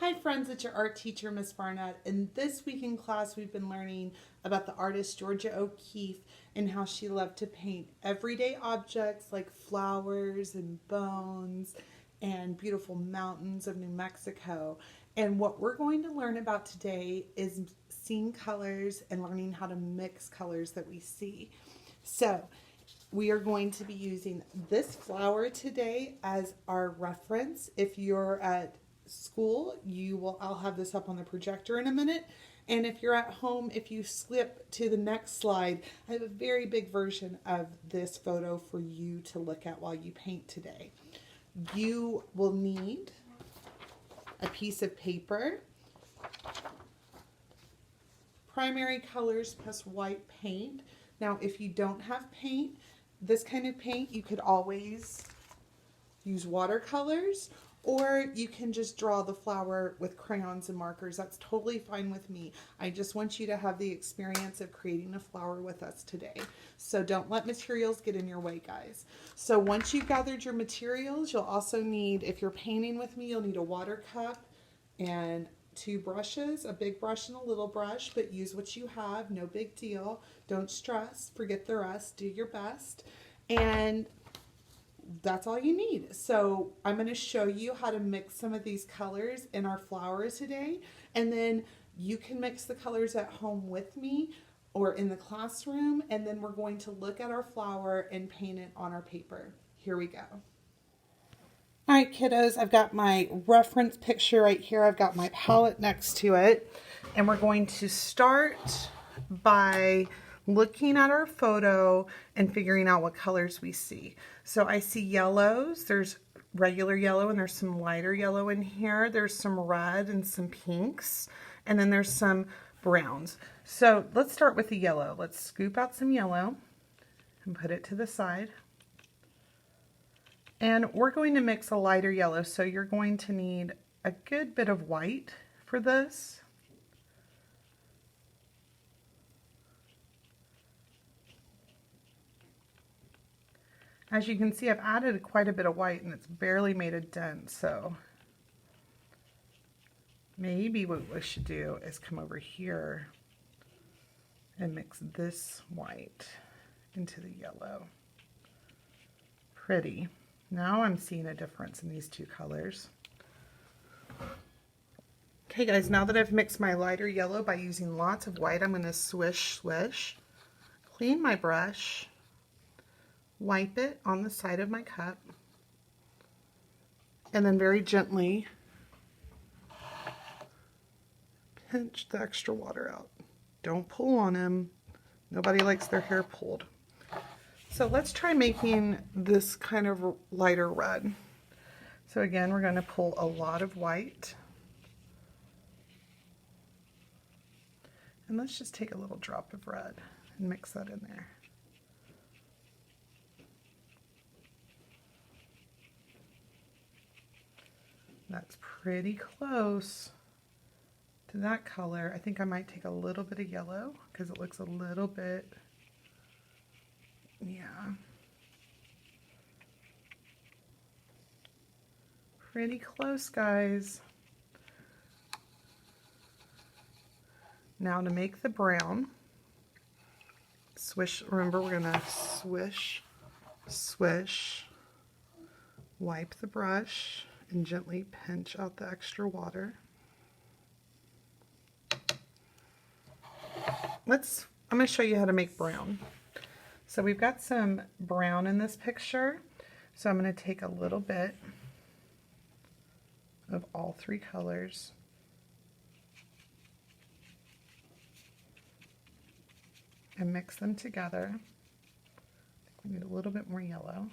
Hi friends, it's your art teacher, Miss Barnett. And this week in class, we've been learning about the artist Georgia O'Keeffe and how she loved to paint everyday objects like flowers and bones and beautiful mountains of New Mexico. And what we're going to learn about today is seeing colors and learning how to mix colors that we see. So, we are going to be using this flower today as our reference. If you're at school, I'll have this up on the projector in a minute. And if you're at home, if you slip to the next slide, I have a very big version of this photo for you to look at while you paint today. You will need a piece of paper, primary colors plus white paint. Now, if you don't have paint, this kind of paint, you could always use watercolors, or you can just draw the flower with crayons and markers. That's totally fine with me. I just want you to have the experience of creating a flower with us today. So don't let materials get in your way, guys. So once you've gathered your materials, you'll also need, if you're painting with me, you'll need a water cup and two brushes, a big brush and a little brush, but use what you have, no big deal. Don't stress, forget the rest, do your best. And that's all you need. So I'm going to show you how to mix some of these colors in our flower today, and then you can mix the colors at home with me or in the classroom, and then we're going to look at our flower and paint it on our paper. Here we go. All right, kiddos, I've got my reference picture right here. I've got my palette next to it. And we're going to start by looking at our photo and figuring out what colors we see. So I see yellows. There's regular yellow and there's some lighter yellow in here. There's some red and some pinks. And then there's some browns. So let's start with the yellow. Let's scoop out some yellow and put it to the side. And we're going to mix a lighter yellow, so you're going to need a good bit of white for this. As you can see, I've added quite a bit of white and it's barely made a dent, so maybe what we should do is come over here and mix this white into the yellow. Pretty. Now I'm seeing a difference in these two colors. Okay guys, now that I've mixed my lighter yellow by using lots of white, I'm going to swish, swish, clean my brush, wipe it on the side of my cup, and then very gently pinch the extra water out. Don't pull on them. Nobody likes their hair pulled. So let's try making this kind of lighter red. So again, we're going to pull a lot of white. And let's just take a little drop of red and mix that in there. That's pretty close to that color. I think I might take a little bit of yellow because it looks a little bit, yeah. Pretty close, guys. Now to make the brown, swish, remember we're gonna swish, swish, wipe the brush, and gently pinch out the extra water. I'm gonna show you how to make brown. So we've got some brown in this picture. So I'm gonna take a little bit of all three colors. And mix them together. We need a little bit more yellow.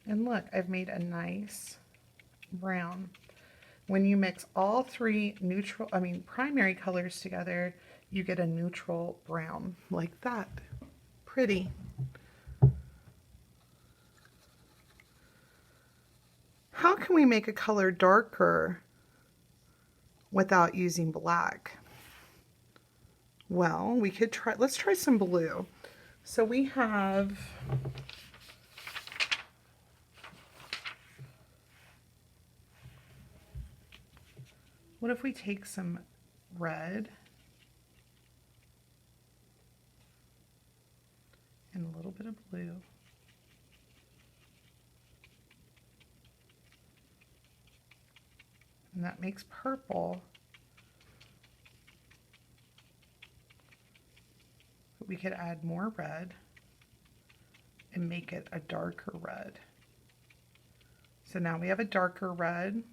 And look, I've made a nice brown. When you mix all three primary colors together, you get a neutral brown like that. Pretty. How can we make a color darker without using black? Well, we could try, let's try some blue. So we have What if we take some red and a little bit of blue, and that makes purple. But we could add more red and make it a darker red. So now we have a darker red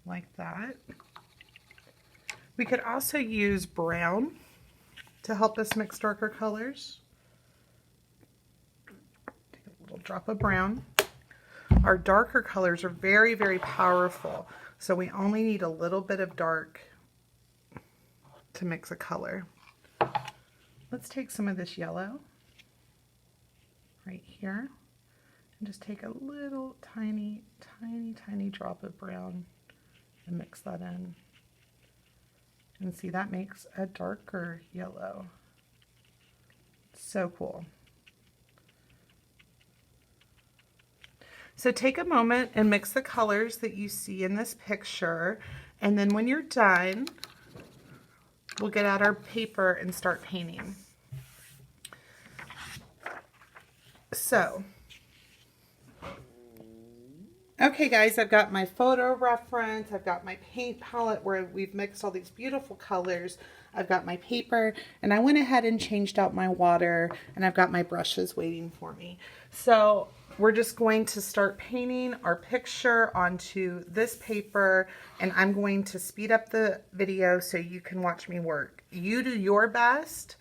like that. We could also use brown to help us mix darker colors. Take a little drop of brown. Our darker colors are very, very powerful, so we only need a little bit of dark to mix a color. Let's take some of this yellow right here and just take a little tiny, tiny, tiny drop of brown and mix that in. And see, that makes a darker yellow. So cool. So take a moment and mix the colors that you see in this picture, and then when you're done, we'll get out our paper and start painting. So, okay guys, I've got my photo reference, I've got my paint palette where we've mixed all these beautiful colors, I've got my paper, and I went ahead and changed out my water, and I've got my brushes waiting for me. So we're just going to start painting our picture onto this paper, and I'm going to speed up the video so you can watch me work. You do your best,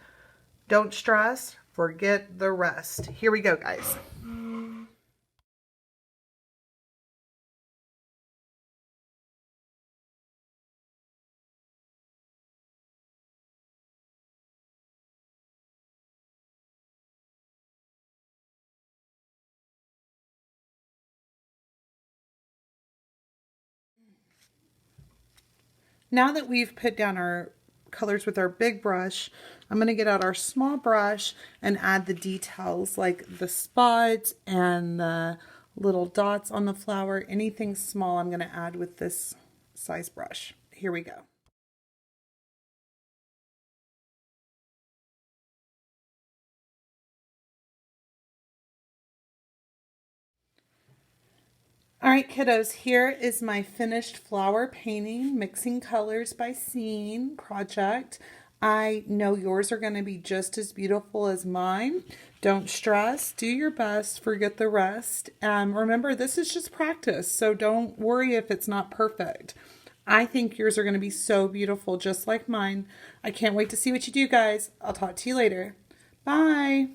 don't stress, forget the rest. Here we go, guys. Now that we've put down our colors with our big brush, I'm going to get out our small brush and add the details like the spots and the little dots on the flower. Anything small I'm going to add with this size brush. Here we go. All right, kiddos, here is my finished flower painting, Mixing Colors by Seeing project. I know yours are going to be just as beautiful as mine. Don't stress, do your best, forget the rest. Remember, this is just practice, so don't worry if it's not perfect. I think yours are going to be so beautiful, just like mine. I can't wait to see what you do, guys. I'll talk to you later. Bye.